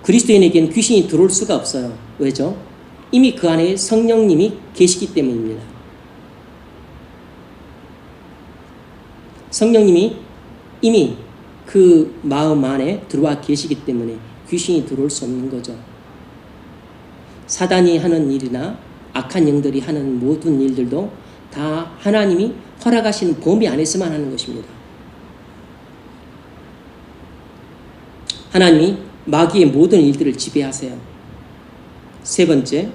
그리스도인에게는 귀신이 들어올 수가 없어요. 왜죠? 이미 그 안에 성령님이 계시기 때문입니다. 성령님이 이미 그 마음 안에 들어와 계시기 때문에 귀신이 들어올 수 없는 거죠. 사단이 하는 일이나 악한 영들이 하는 모든 일들도 다 하나님이 허락하시는 범위 안에서만 하는 것입니다. 하나님이 마귀의 모든 일들을 지배하세요. 세 번째,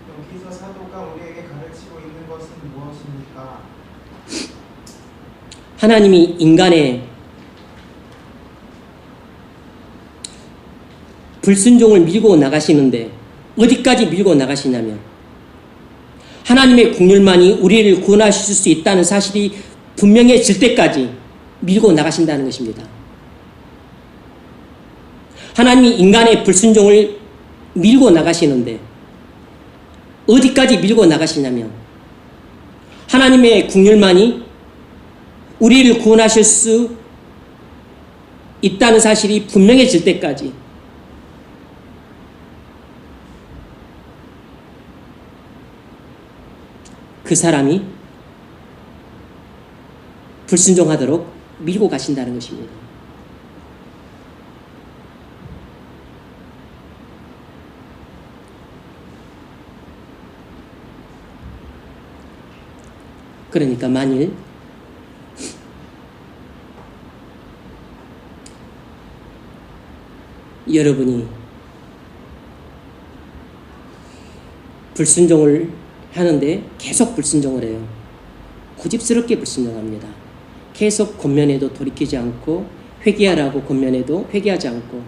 여기서 사도가 우리에게 가르치고 있는 것은 무엇입니까? 하나님이 인간의 불순종을 밀고 나가시는데 어디까지 밀고 나가시냐면 하나님의 국률만이 우리를 구원하실 수 있다는 사실이 분명해질 때까지 밀고 나가신다는 것입니다. 하나님이 인간의 불순종을 밀고 나가시는데 어디까지 밀고 나가시냐면 하나님의 국률만이 우리를 구원하실 수 있다는 사실이 분명해질 때까지 그 사람이 불순종하도록 밀고 가신다는 것입니다. 그러니까 만일 여러분이 불순종을 하는데 계속 불순종을 해요. 고집스럽게 불순종합니다. 계속 권면해도 돌이키지 않고 회개하라고 권면해도 회개하지 않고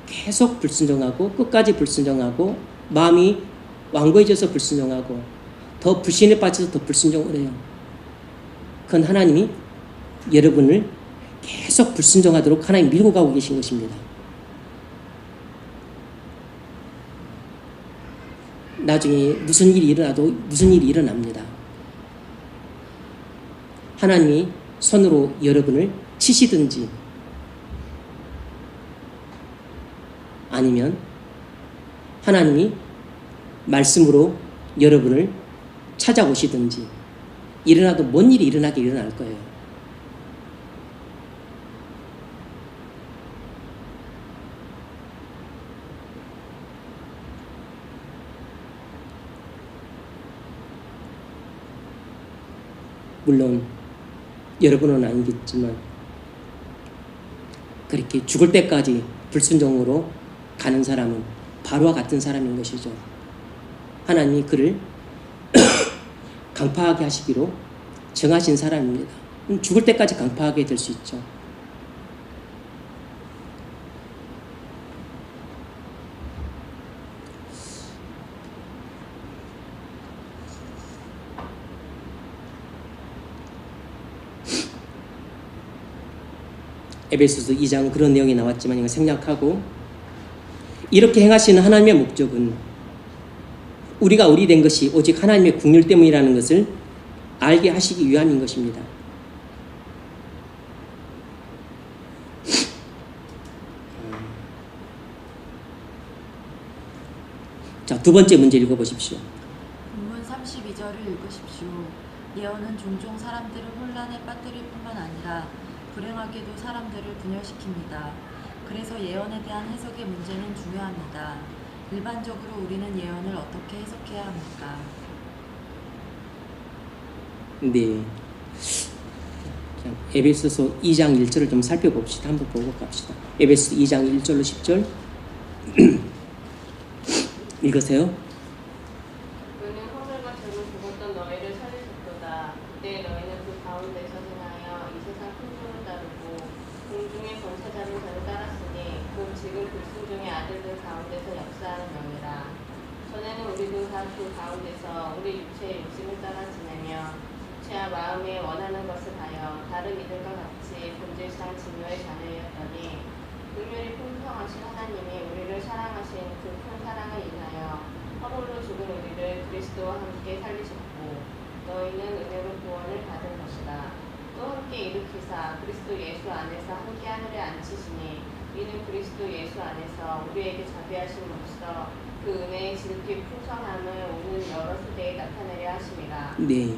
계속 불순종하고 끝까지 불순종하고 마음이 완고해져서 불순종하고 더 불신에 빠져서 더 불순종을 해요. 그건 하나님이 여러분을 계속 불순종하도록 하나님 밀고 가고 계신 것입니다. 나중에 무슨 일이 일어나도 무슨 일이 일어납니다. 하나님이 손으로 여러분을 치시든지 아니면 하나님이 말씀으로 여러분을 찾아오시든지 일어나도 뭔 일이 일어나게 일어날 거예요. 물론 여러분은 아니겠지만 그렇게 죽을 때까지 불순종으로 가는 사람은 바로와 같은 사람인 것이죠. 하나님이 그를 강파하게 하시기로 정하신 사람입니다. 죽을 때까지 강파하게 될 수 있죠. 에베소서 2장 그런 내용이 나왔지만 이거 생략하고 이렇게 행하시는 하나님의 목적은 우리가 우리 된 것이 오직 하나님의 국률 때문이라는 것을 알게 하시기 위함인 것입니다. 자, 두 번째 문제 읽어보십시오. 본문 32절을 읽으십시오. 예언은 종종 사람들을 혼란에 빠뜨릴 뿐만 아니라 불행하게도 사람들을 분열시킵니다. 그래서 예언에 대한 해석의 문제는 중요합니다. 일반적으로 우리는 예언을 어떻게 해석해야 합니까? 네. 자, 에베소서 2장 1절을 좀 살펴봅시다. 한번 보고 갑시다. 에베소서 2장 1절로 10절 읽으세요. 그는 허물과 죄로 죽었던 너희를 살리셨도다. 그때 너희는 그 가운데서 행하여 이 세상 풍조를 따르고 공중의 권세자를 따랐으니 곧 지금 불순종의 아들들 가운데서 역사하는 영이라. 전에는 우리도 다 그 가운데서 우리 육체의 욕심을 따라 지내며 육체와 마음에 원하는 것을 하여 다른 이들과 같이 본질상 진노의 자녀였더니 긍휼이 풍성하신 하나님이 우리를 사랑하신 그 큰 사랑을 인하여 허물로 죽은 우리를 그리스도와 함께 살리셨고 너희는 은혜로 구원을 받은 것이다. 또 함께 일으키사 그리스도 예수 안에서 함께 하늘에 앉히시니 이는 그리스도 예수 안에서 우리에게 자비하심으로써 그 은혜의 지극히 풍성함을 오는 여러 세대에 나타내려 하심이라. 네.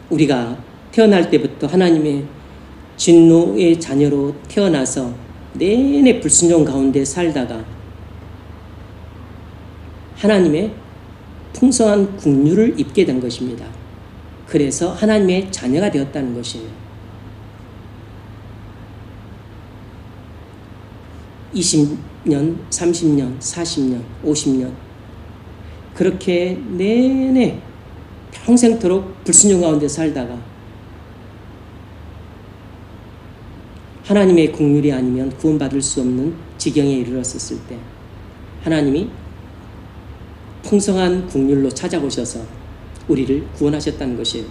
우리가 태어날 때부터 하나님의 진노의 자녀로 태어나서 내내 불순종 가운데 살다가 하나님의 풍성한 국률을 입게 된 것입니다. 그래서 하나님의 자녀가 되었다는 것이에요. 20년, 30년, 40년, 50년 그렇게 내내 평생토록 불순종 가운데 살다가 하나님의 국률이 아니면 구원받을 수 없는 지경에 이르렀었을 때 하나님이 풍성한 국률로 찾아오셔서 우리를 구원하셨다는 것이에요.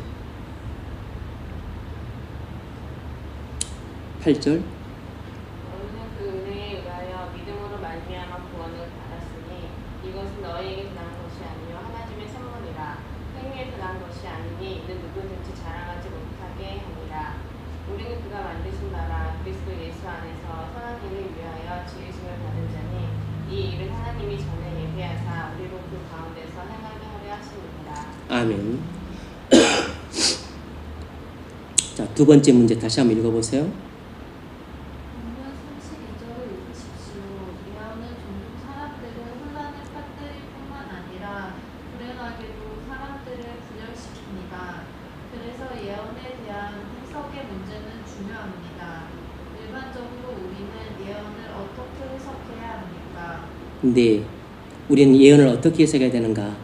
8절. 너희는 그 은혜에 의하여 믿음으로 말미암아 구원을 받았으니 이것은 너희에게서 난 것이 아니요 하나님의 선물이라. 행위에서 난 것이 아니니 이는 누구든지 자랑하지 못하게 함이라. 우리는 그가 만드신 나라 그리스도 예수 안에서 선한 일을 위하여 지으심을 받은 자니 이 일을 하나님이 전에 예비하사 우리로 그 가운데서 행하게 하려 하십니다. 아멘. 자, 두 번째 문제 다시 한번 읽어보세요. 본문 32절을 읽으십시오. 예언은 종종 사람들을 혼란에 빠뜨릴 뿐만 아니라 불행하게도 사람들을 분열시킵니다. 그래서 예언에 대한 해석의 문제는 중요합니다. 일반적으로 우리는 예언을 어떻게 해석해야 합니까? 네, 우리는 예언을 어떻게 해석해야 되는가?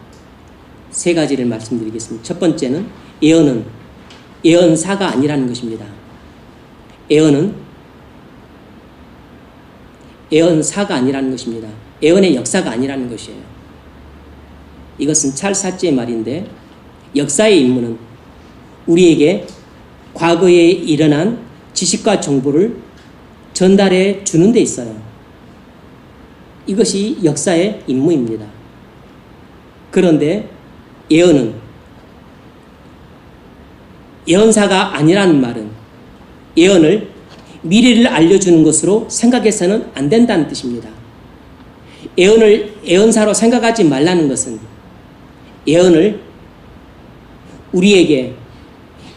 세 가지를 말씀드리겠습니다. 첫 번째는 예언은 예언사가 아니라는 것입니다. 예언은 예언사가 아니라는 것입니다. 예언의 역사가 아니라는 것이에요. 이것은 찰스 하츠의 말인데, 역사의 임무는 우리에게 과거에 일어난 지식과 정보를 전달해 주는 데 있어요. 이것이 역사의 임무입니다. 그런데 예언은, 예언사가 아니라는 말은 예언을 미래를 알려주는 것으로 생각해서는 안 된다는 뜻입니다. 예언을 예언사로 생각하지 말라는 것은 예언을 우리에게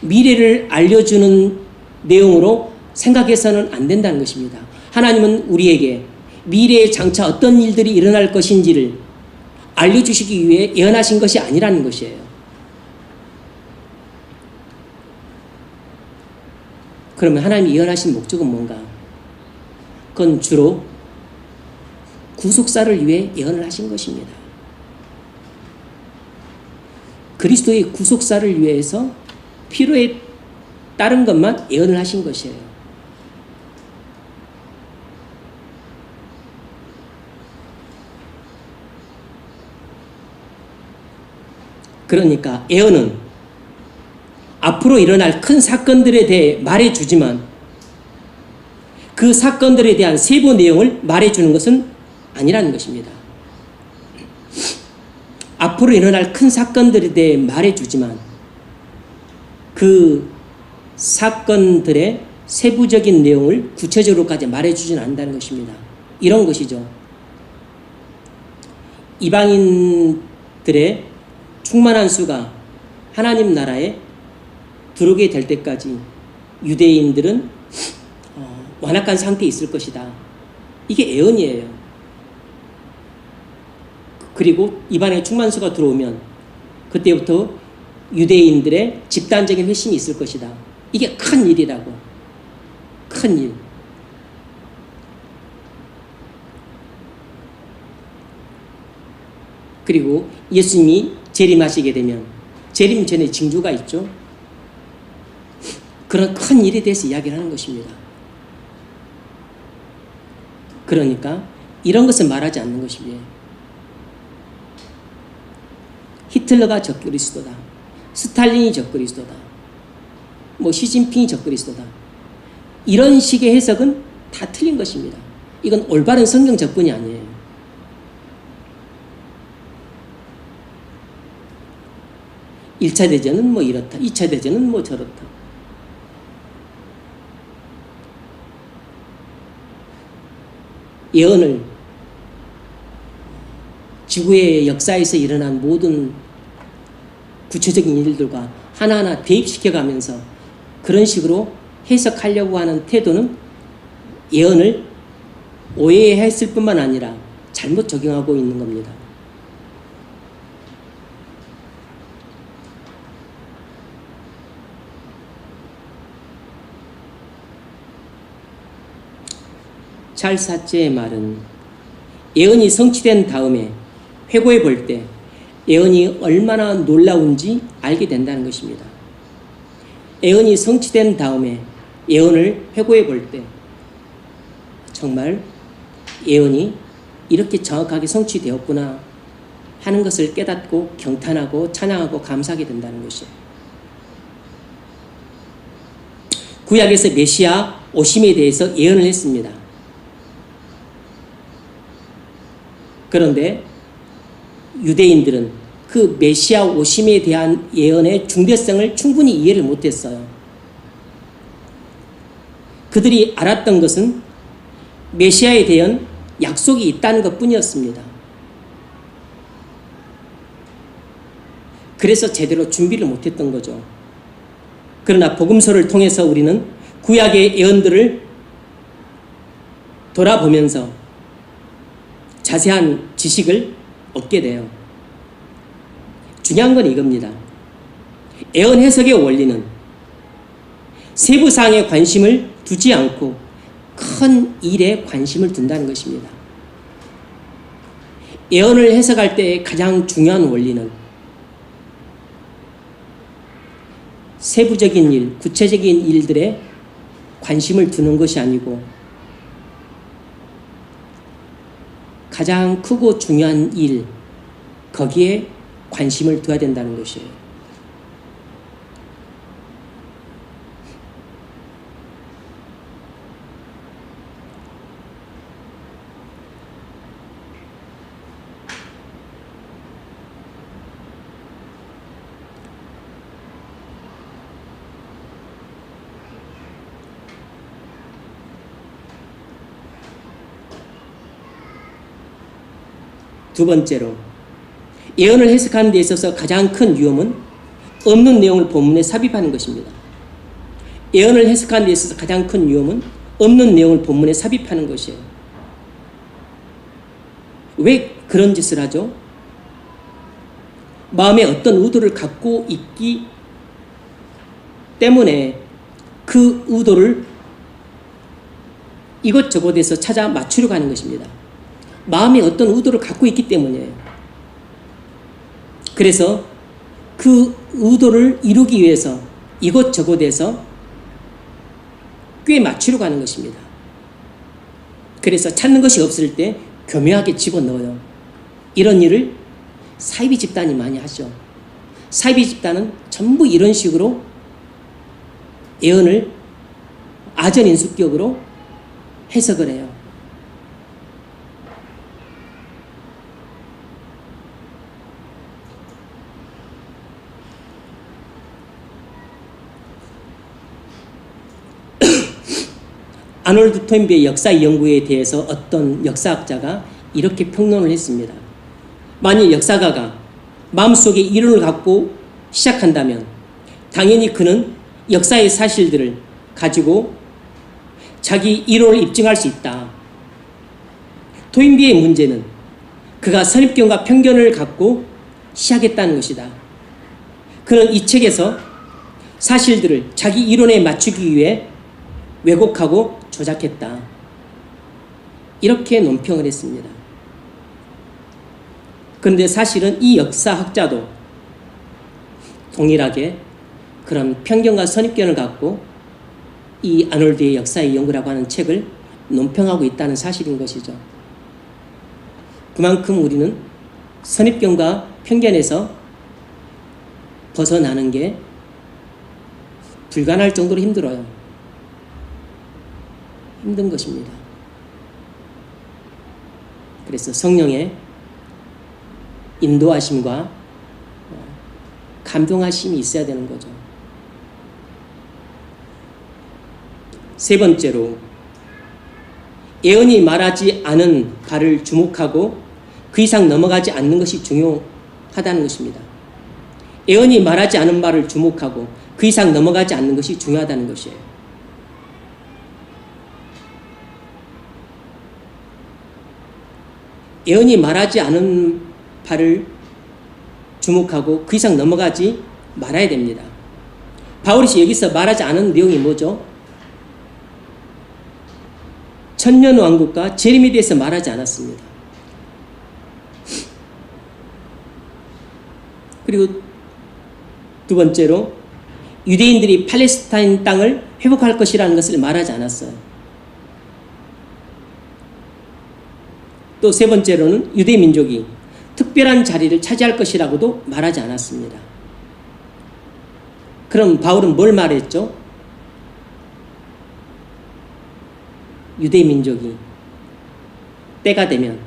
미래를 알려주는 내용으로 생각해서는 안 된다는 것입니다. 하나님은 우리에게 미래에 장차 어떤 일들이 일어날 것인지를 알려주시기 위해 예언하신 것이 아니라는 것이에요. 그러면 하나님이 예언하신 목적은 뭔가? 그건 주로 구속사를 위해 예언을 하신 것입니다. 그리스도의 구속사를 위해서 필요에 따른 것만 예언을 하신 것이에요. 그러니까 예언은 앞으로 일어날 큰 사건들에 대해 말해주지만 그 사건들에 대한 세부 내용을 말해주는 것은 아니라는 것입니다. 앞으로 일어날 큰 사건들에 대해 말해주지만 그 사건들의 세부적인 내용을 구체적으로까지 말해주지는 않는다는 것입니다. 이런 것이죠. 이방인들의 충만한 수가 하나님 나라에 들어오게 될 때까지 유대인들은 완악한 상태에 있을 것이다. 이게 예언이에요. 그리고 이방의 충만수가 들어오면 그때부터 유대인들의 집단적인 회심이 있을 것이다. 이게 큰 일이라고. 큰 일. 그리고 예수님이 재림하시게 되면 재림 전에 징조가 있죠. 그런 큰 일에 대해서 이야기를 하는 것입니다. 그러니까 이런 것을 말하지 않는 것이에요. 히틀러가 적그리스도다. 스탈린이 적그리스도다. 시진핑이 적그리스도다. 이런 식의 해석은 다 틀린 것입니다. 이건 올바른 성경 접근이 아니에요. (1차) 대전은 이렇다. (2차) 대전은 저렇다. 예언을 지구의 역사에서 일어난 모든 구체적인 일들과 하나하나 대입시켜가면서 그런 식으로 해석하려고 하는 태도는 예언을 오해했을 뿐만 아니라 잘못 적용하고 있는 겁니다. 찰스 하츠의 말은 예언이 성취된 다음에 회고해 볼 때 예언이 얼마나 놀라운지 알게 된다는 것입니다. 예언이 성취된 다음에 예언을 회고해 볼 때 정말 예언이 이렇게 정확하게 성취되었구나 하는 것을 깨닫고 경탄하고 찬양하고 감사하게 된다는 것이에요. 구약에서 메시아 오심에 대해서 예언을 했습니다. 그런데 유대인들은 그 메시아 오심에 대한 예언의 중대성을 충분히 이해를 못했어요. 그들이 알았던 것은 메시아에 대한 약속이 있다는 것뿐이었습니다. 그래서 제대로 준비를 못했던 거죠. 그러나 복음서를 통해서 우리는 구약의 예언들을 돌아보면서 자세한 지식을 얻게 돼요. 중요한 건 이겁니다. 예언 해석의 원리는 세부 사항에 관심을 두지 않고 큰 일에 관심을 둔다는 것입니다. 예언을 해석할 때 가장 중요한 원리는 세부적인 일, 구체적인 일들에 관심을 두는 것이 아니고 가장 크고 중요한 일, 거기에 관심을 둬야 된다는 것이에요. 두 번째로, 예언을 해석하는 데 있어서 가장 큰 위험은 없는 내용을 본문에 삽입하는 것입니다. 예언을 해석하는 데 있어서 가장 큰 위험은 없는 내용을 본문에 삽입하는 것이에요. 왜 그런 짓을 하죠? 마음에 어떤 의도를 갖고 있기 때문에 그 의도를 이것저것에서 찾아 맞추려고 하는 것입니다. 마음에 어떤 의도를 갖고 있기 때문이에요. 그래서 그 의도를 이루기 위해서 이것저것에서 꽤 맞추려고 하는 것입니다. 그래서 찾는 것이 없을 때 교묘하게 집어넣어요. 이런 일을 사이비 집단이 많이 하죠. 사이비 집단은 전부 이런 식으로 예언을 아전인수격으로 해석을 해요. 아놀드 토인비의 역사 연구에 대해서 어떤 역사학자가 이렇게 평론을 했습니다. 만일 역사가가 마음속에 이론을 갖고 시작한다면 당연히 그는 역사의 사실들을 가지고 자기 이론을 입증할 수 있다. 토인비의 문제는 그가 선입견과 편견을 갖고 시작했다는 것이다. 그는 이 책에서 사실들을 자기 이론에 맞추기 위해 왜곡하고 조작했다. 이렇게 논평을 했습니다. 그런데 사실은 이 역사학자도 동일하게 그런 편견과 선입견을 갖고 이 아놀드의 역사의 연구라고 하는 책을 논평하고 있다는 사실인 것이죠. 그만큼 우리는 선입견과 편견에서 벗어나는 게 불가능할 정도로 힘들어요. 힘든 것입니다. 그래서 성령의 인도하심과 감동하심이 있어야 되는 거죠. 세 번째로, 예언이 말하지 않은 바를 주목하고 그 이상 넘어가지 않는 것이 중요하다는 것입니다. 예언이 말하지 않은 바를 주목하고 그 이상 넘어가지 않는 것이 중요하다는 것이에요. 예언이 말하지 않은 바를 주목하고 그 이상 넘어가지 말아야 됩니다. 바울이 여기서 말하지 않은 내용이 뭐죠? 천년왕국과 재림에 대해서 말하지 않았습니다. 그리고 두 번째로, 유대인들이 팔레스타인 땅을 회복할 것이라는 것을 말하지 않았어요. 또 세 번째로는 유대 민족이 특별한 자리를 차지할 것이라고도 말하지 않았습니다. 그럼 바울은 뭘 말했죠? 유대 민족이 때가 되면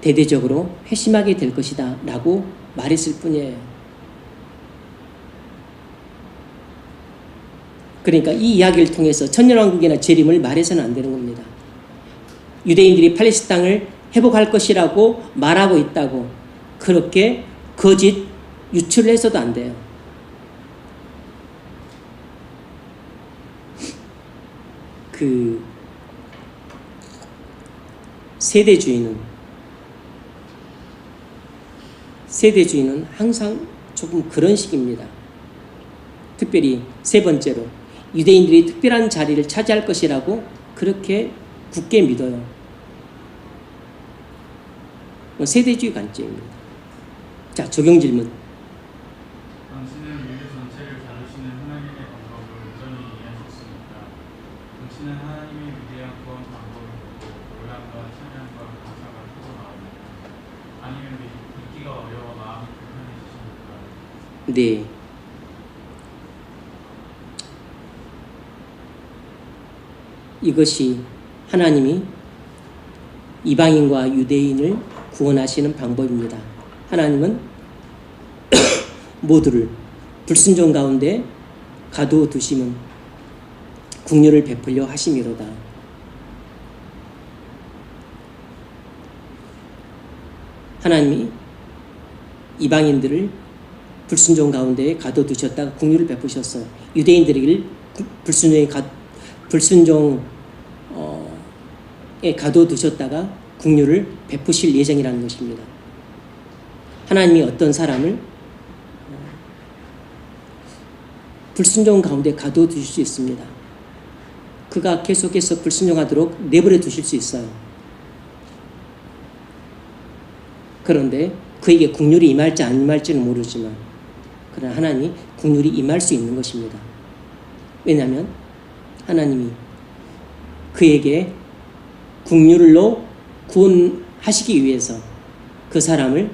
대대적으로 회심하게 될 것이다 라고 말했을 뿐이에요. 그러니까 이 이야기를 통해서 천년왕국이나 재림을 말해서는 안 되는 겁니다. 유대인들이 팔레스타인 땅을 회복할 것이라고 말하고 있다고 그렇게 거짓 유출을 해서도 안 돼요. 그 세대주의는 항상 조금 그런 식입니다. 특별히 세 번째로 유대인들이 특별한 자리를 차지할 것이라고 그렇게 굳게 믿어요. 세대주의 관점입니다. 자, 적용 질문. 당신은 인류 전체를 다루시는 하나님의 방법을 온전히 이해하셨습니까? 당신은 하나님의 위대한 구원 방법을 보고 논란과 찬양과 가사가 터져나옵니까? 아니면 믿기가 어려워 마음이 불편해지십니까? 네. 이것이 하나님이 이방인과 유대인을 구원하시는 방법입니다. 하나님은 모두를 불순종 가운데 가두어 두심은 긍휼을 베풀려 하심이로다. 하나님이 이방인들을 불순종 가운데 가두어 두셨다가 긍휼을 베푸셨어요. 유대인들에게 불순종에 가두어 두셨다가 긍휼을 베푸실 예정이라는 것입니다. 하나님이 어떤 사람을 불순종 가운데 가두어 두실 수 있습니다. 그가 계속해서 불순종하도록 내버려 두실 수 있어요. 그런데 그에게 긍휼이 임할지 안 임할지는 모르지만 그러나 하나님이 긍휼이 임할 수 있는 것입니다. 왜냐하면 하나님이 그에게 긍휼로 구원하시기 위해서 그 사람을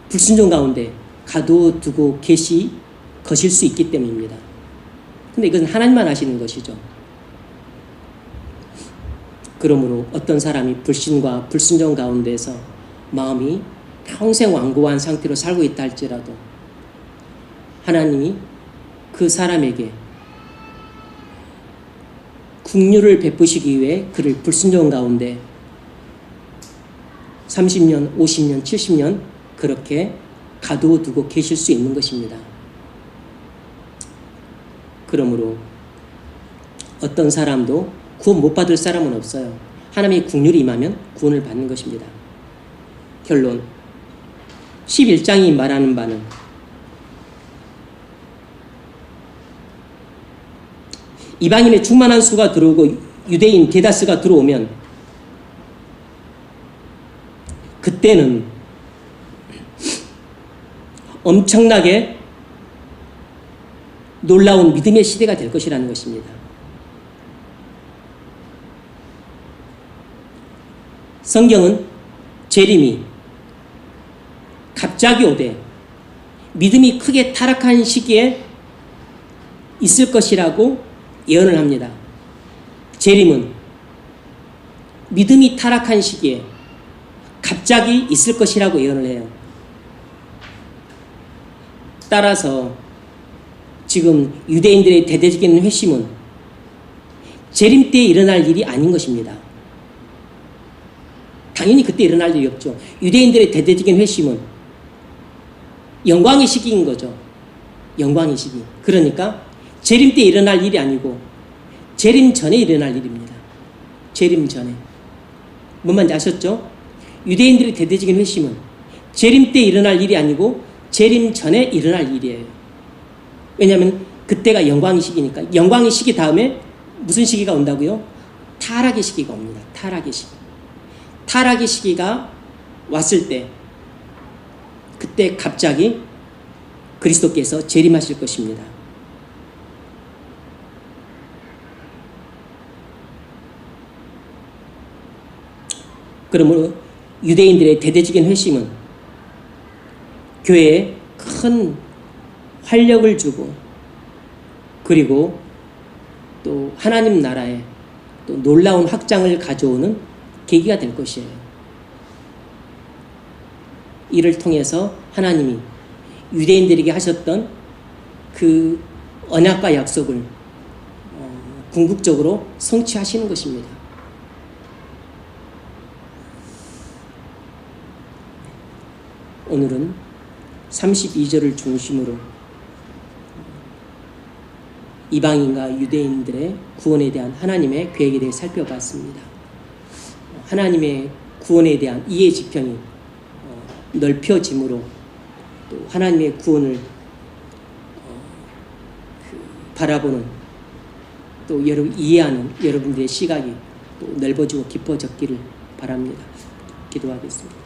불순종 가운데 가두어 두고 거실 수 있기 때문입니다. 근데 이것은 하나님만 하시는 것이죠. 그러므로 어떤 사람이 불신과 불순종 가운데서 마음이 평생 완고한 상태로 살고 있다 할지라도 하나님이 그 사람에게 긍휼을 베푸시기 위해 그를 불순종 가운데 30년, 50년, 70년 그렇게 가두어 두고 계실 수 있는 것입니다. 그러므로 어떤 사람도 구원 못 받을 사람은 없어요. 하나님의 긍휼이 임하면 구원을 받는 것입니다. 결론 11장이 말하는 바는 이방인의 충만한 수가 들어오고 유대인 대다수가 들어오면 그때는 엄청나게 놀라운 믿음의 시대가 될 것이라는 것입니다. 성경은 재림이 갑자기 오되 믿음이 크게 타락한 시기에 있을 것이라고 예언을 합니다. 재림은 믿음이 타락한 시기에 갑자기 있을 것이라고 예언을 해요. 따라서 지금 유대인들의 대대적인 회심은 재림 때에 일어날 일이 아닌 것입니다. 당연히 그때 일어날 일이 없죠. 유대인들의 대대적인 회심은 영광의 시기인 거죠. 영광의 시기. 그러니까 재림 때 일어날 일이 아니고 재림 전에 일어날 일입니다. 재림 전에. 뭔 말인지 아셨죠? 유대인들의 대대적인 회심은 재림 때 일어날 일이 아니고 재림 전에 일어날 일이에요. 왜냐하면 그때가 영광의 시기니까. 영광의 시기 다음에 무슨 시기가 온다고요? 타락의 시기가 옵니다. 타락의 시기. 타락의 시기가 왔을 때 그때 갑자기 그리스도께서 재림하실 것입니다. 그러므로 유대인들의 대대적인 회심은 교회에 큰 활력을 주고 그리고 또 하나님 나라에 또 놀라운 확장을 가져오는 계기가 될 것이에요. 이를 통해서 하나님이 유대인들에게 하셨던 그 언약과 약속을 궁극적으로 성취하시는 것입니다. 오늘은 32절을 중심으로 이방인과 유대인들의 구원에 대한 하나님의 계획에 대해 살펴봤습니다. 하나님의 구원에 대한 이해 지평이 넓혀짐으로 또 하나님의 구원을 바라보는 또 이해하는 여러분들의 시각이 또 넓어지고 깊어졌기를 바랍니다. 기도하겠습니다.